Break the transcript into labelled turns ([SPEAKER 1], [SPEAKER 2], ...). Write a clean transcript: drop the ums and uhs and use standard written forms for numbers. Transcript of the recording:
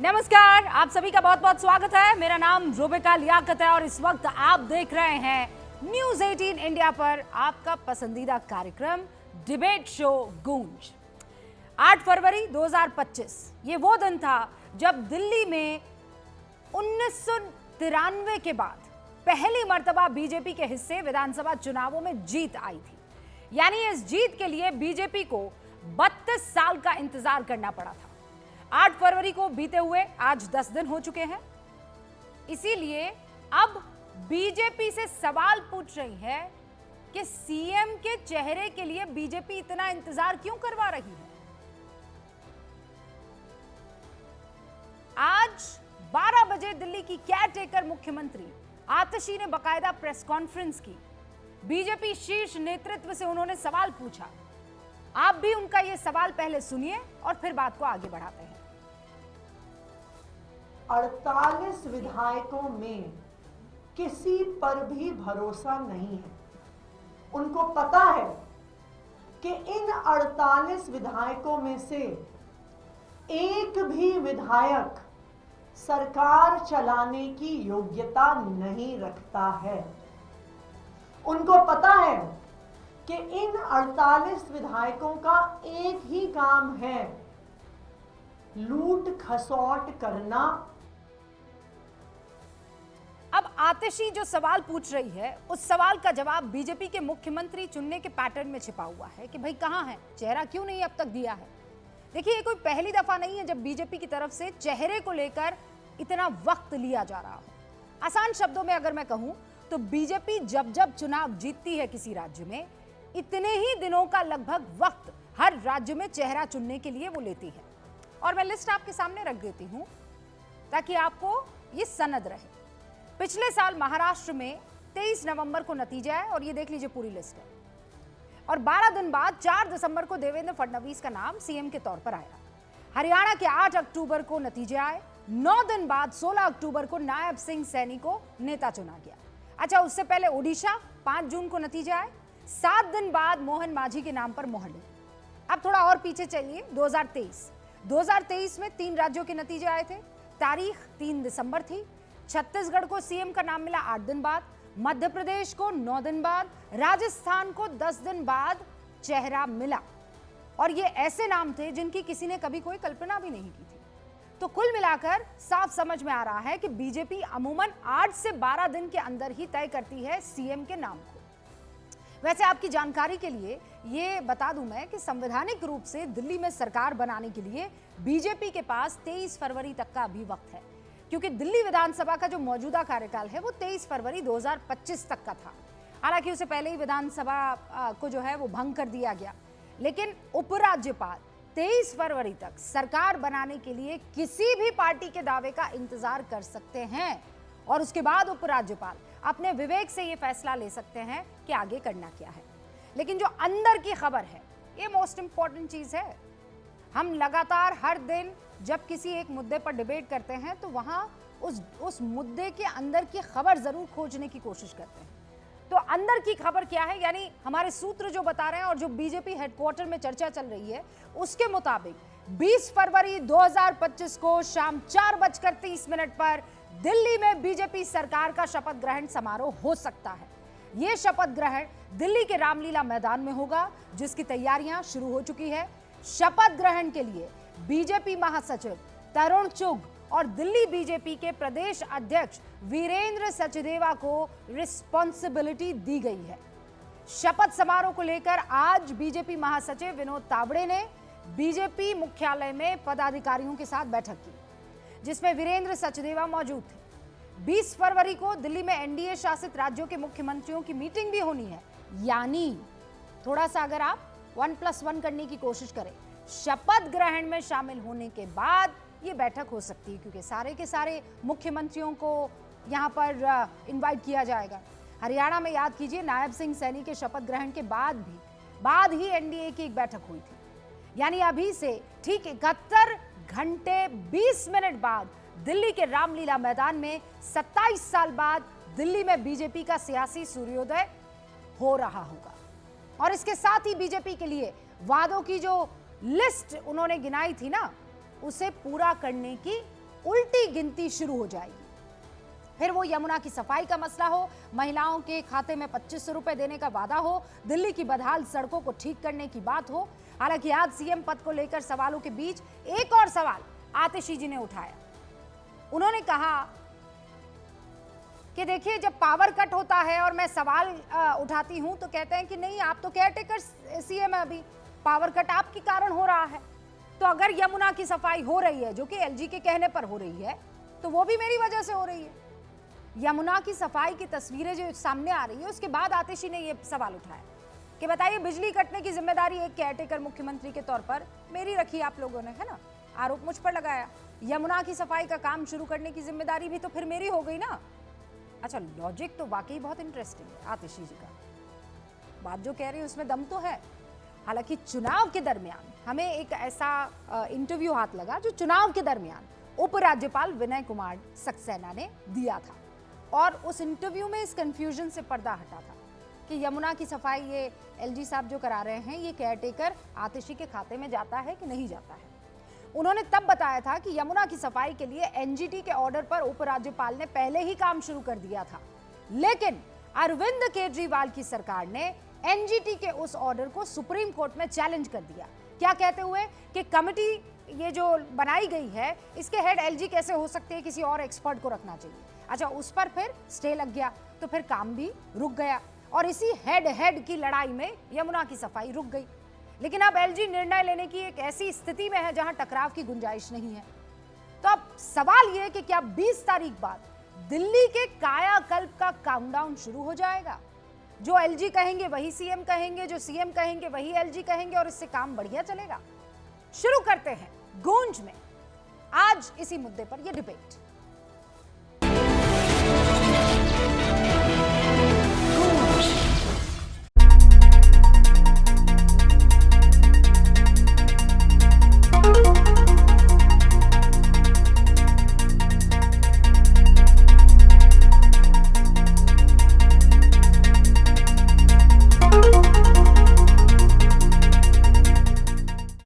[SPEAKER 1] नमस्कार, आप सभी का बहुत बहुत स्वागत है। मेरा नाम रुबिका लियाकत है और इस वक्त आप देख रहे हैं न्यूज 18 इंडिया पर आपका पसंदीदा कार्यक्रम डिबेट शो गूंज। 8 फरवरी 2025 ये वो दिन था जब दिल्ली में 1993 के बाद पहली मर्तबा बीजेपी के हिस्से विधानसभा चुनावों में जीत आई थी। यानी इस जीत के लिए बीजेपी को 32 साल का इंतजार करना पड़ा था। 8 फरवरी को बीते हुए आज 10 दिन हो चुके हैं। इसीलिए अब बीजेपी से सवाल पूछ रही है कि सीएम के चेहरे के लिए बीजेपी इतना इंतजार क्यों करवा रही है। आज 12 बजे दिल्ली की केयरटेकर मुख्यमंत्री आतिशी ने बकायदा प्रेस कॉन्फ्रेंस की। बीजेपी शीर्ष नेतृत्व से उन्होंने सवाल पूछा। आप भी उनका यह सवाल पहले सुनिए और फिर बात को आगे बढ़ाते हैं।
[SPEAKER 2] 48 विधायकों में किसी पर भी भरोसा नहीं है। उनको पता है कि इन 48 विधायकों में से एक भी विधायक सरकार चलाने की योग्यता नहीं रखता है। उनको पता है कि इन 48 विधायकों का एक ही काम है, लूट खसौट करना।
[SPEAKER 1] अब आतिशी जो सवाल पूछ रही है उस सवाल का जवाब बीजेपी के मुख्यमंत्री चुनने के पैटर्न में छिपा हुआ है कि भाई कहां है, चेहरा क्यों नहीं अब तक दिया है। देखिए, ये कोई पहली दफा नहीं है जब बीजेपी की तरफ से चेहरे को लेकर इतना वक्त लिया जा रहा हो। आसान शब्दों में अगर मैं कहूं तो बीजेपी जब जब चुनाव जीतती है किसी राज्य में, इतने ही दिनों का लगभग वक्त हर राज्य में चेहरा चुनने के लिए वो लेती है। और मैं लिस्ट आपके सामने रख देती हूं ताकि आपको ये सनद रहे। पिछले साल महाराष्ट्र में 23 नवंबर को नतीजा है और ये देख लीजिए पूरी लिस्ट है। और 12 दिन बाद 4 दिसंबर को देवेंद्र फडणवीस का नाम सीएम के तौर पर आया। हरियाणा के 8 अक्टूबर को नतीजे आए। 9 दिन बाद 16 अक्टूबर को नायब सिंह सैनी को नेता चुना गया। अच्छा, उससे पहले ओडिशा 5 जून को नतीजे आए। 7 दिन बाद मोहन माझी के नाम पर मोहर लगी। अब थोड़ा और पीछे चलिए, 2023 में 3 राज्यों के नतीजे आए थे। तारीख 3 दिसंबर थी। छत्तीसगढ़ को सीएम का नाम मिला 8 दिन बाद, मध्य प्रदेश को 9 दिन बाद, राजस्थान को 10 दिन बाद चेहरा मिला। और ये ऐसे नाम थे जिनकी किसी ने कभी कोई कल्पना भी नहीं की थी। तो कुल मिलाकर साफ समझ में आ रहा है कि बीजेपी अमूमन 8 से 12 दिन के अंदर ही तय करती है सीएम के नाम को। वैसे आपकी जानकारी के लिए ये बता दूं मैं कि संवैधानिक रूप से दिल्ली में सरकार बनाने के लिए बीजेपी के पास 23 फरवरी तक का अभी वक्त है, क्योंकि दिल्ली विधानसभा का जो मौजूदा कार्यकाल है वो 23 फरवरी 2025 तक का था। हालांकि उससे पहले ही विधानसभा को जो है वो भंग कर दिया गया, लेकिन उपराज्यपाल 23 फरवरी तक सरकार बनाने के लिए किसी भी पार्टी के दावे का इंतजार कर सकते हैं और उसके बाद उपराज्यपाल अपने विवेक से ये फैसला ले सकते हैं कि आगे करना क्या है। लेकिन जो अंदर की खबर है ये मोस्ट इंपॉर्टेंट चीज है। हम लगातार हर दिन जब किसी एक मुद्दे पर डिबेट करते हैं तो वहां उस मुद्दे के अंदर की खबर जरूर खोजने की कोशिश करते हैं। तो अंदर की खबर क्या है, यानी हमारे सूत्र जो बता रहे हैं और जो बीजेपी हेडक्वार्टर में चर्चा चल रही है उसके मुताबिक 20 फरवरी 2025 को शाम 4:30 पर दिल्ली में बीजेपी सरकार का शपथ ग्रहण समारोह हो सकता है। यह शपथ ग्रहण दिल्ली के रामलीला मैदान में होगा, जिसकी तैयारियां शुरू हो चुकी है। शपथ ग्रहण के लिए बीजेपी महासचिव तरुण चुग और दिल्ली बीजेपी के प्रदेश अध्यक्ष वीरेंद्र सचदेवा को रिस्पॉन्सिबिलिटी दी गई है। शपथ समारोह को लेकर आज बीजेपी महासचिव विनोद तावड़े ने बीजेपी मुख्यालय में पदाधिकारियों के साथ बैठक की, जिसमें वीरेंद्र सचदेवा मौजूद थे। 20 फरवरी को दिल्ली में एनडीए शासित राज्यों के मुख्यमंत्रियों की मीटिंग भी होनी है। यानी थोड़ा सा अगर आप 1+1 करने की कोशिश करें, शपथ ग्रहण में शामिल होने के बाद ये बैठक हो सकती है, क्योंकि सारे के सारे मुख्यमंत्रियों को यहां पर इनवाइट किया जाएगा। हरियाणा में याद कीजिए, नायब सिंह सैनी के शपथ ग्रहण के बाद ही एनडीए की एक बैठक हुई थी। यानी अभी से ठीक 71 घंटे 20 मिनट बाद दिल्ली के रामलीला मैदान में 27 साल बाद दिल्ली में बीजेपी का सियासी सूर्योदय हो रहा होगा। और इसके साथ ही बीजेपी के लिए वादों की जो लिस्ट उन्होंने गिनाई थी ना, उसे पूरा करने की उल्टी गिनती शुरू हो जाएगी। फिर वो यमुना की सफाई का मसला हो, महिलाओं के खाते में 2500 रुपए देने का वादा हो, दिल्ली की बदहाल सड़कों को ठीक करने की बात हो। हालांकि आज सीएम पद को लेकर सवालों के बीच एक और सवाल आतिशी जी ने उठाया। उन्होंने कहा कि देखिए, जब पावर कट होता है और मैं सवाल उठाती हूं तो कहते हैं कि नहीं, आप तो केयरटेकर सीएम है, अभी पावर कट आपके कारण हो रहा है। तो अगर यमुना की सफाई हो रही है, जो कि एलजी के कहने पर हो रही है, तो वो भी मेरी वजह से हो रही है। यमुना की सफाई की तस्वीरें जो सामने आ रही है, उसके बाद आतिशी ने यह सवाल उठाया कि बताइए, बिजली कटने की जिम्मेदारी एक केयरटेकर मुख्यमंत्री के तौर पर मेरी रखी आप लोगों ने, है ना, आरोप मुझ पर लगाया। यमुना की सफाई का काम शुरू करने की जिम्मेदारी भी तो फिर मेरी हो गई ना। अच्छा, लॉजिक तो वाकई बहुत इंटरेस्टिंग है आतिशी जी का। बात जो कह रही है उसमें दम तो है। हालांकि चुनाव के दरमियान हमें एक ऐसा इंटरव्यू हाथ लगा जो चुनाव के दरमियान उपराज्यपाल विनय कुमार सक्सेना ने दिया था, और उस इंटरव्यू में इस कंफ्यूजन से पर्दा हटा था कि यमुना की सफाई ये एलजी साहब जो करा रहे हैं, ये केयरटेकर आतिशी के खाते में जाता है कि नहीं जाता है। उन्होंने तब बताया था कि यमुना की सफाई के लिए एनजीटी के ऑर्डर पर उपराज्यपाल ने पहले ही काम शुरू कर दिया था, लेकिन अरविंद केजरीवाल की सरकार ने एनजीटी के उस ऑर्डर को सुप्रीम कोर्ट में चैलेंज कर दिया। क्या कहते हुए कि कमिटी ये जो बनाई गई है, इसके हेड एलजी कैसे हो सकते हैं, किसी और एक्सपर्ट को रखना चाहिए। अच्छा, उस पर फिर स्टे लग गया, तो फिर काम भी रुक गया, और इसी हेड की लड़ाई में यमुना की सफाई रुक गई। लेकिन अब एलजी निर्णय लेने की एक ऐसी स्थिति में है जहां टकराव की गुंजाइश नहीं है। तो अब सवाल यह कि क्या 20 तारीख बाद दिल्ली के कायाकल्प का काउंटडाउन शुरू हो जाएगा? जो एलजी कहेंगे वही सीएम कहेंगे, जो सीएम कहेंगे वही एलजी कहेंगे, और इससे काम बढ़िया चलेगा। शुरू करते हैं गूंज में आज इसी मुद्दे पर यह डिबेट।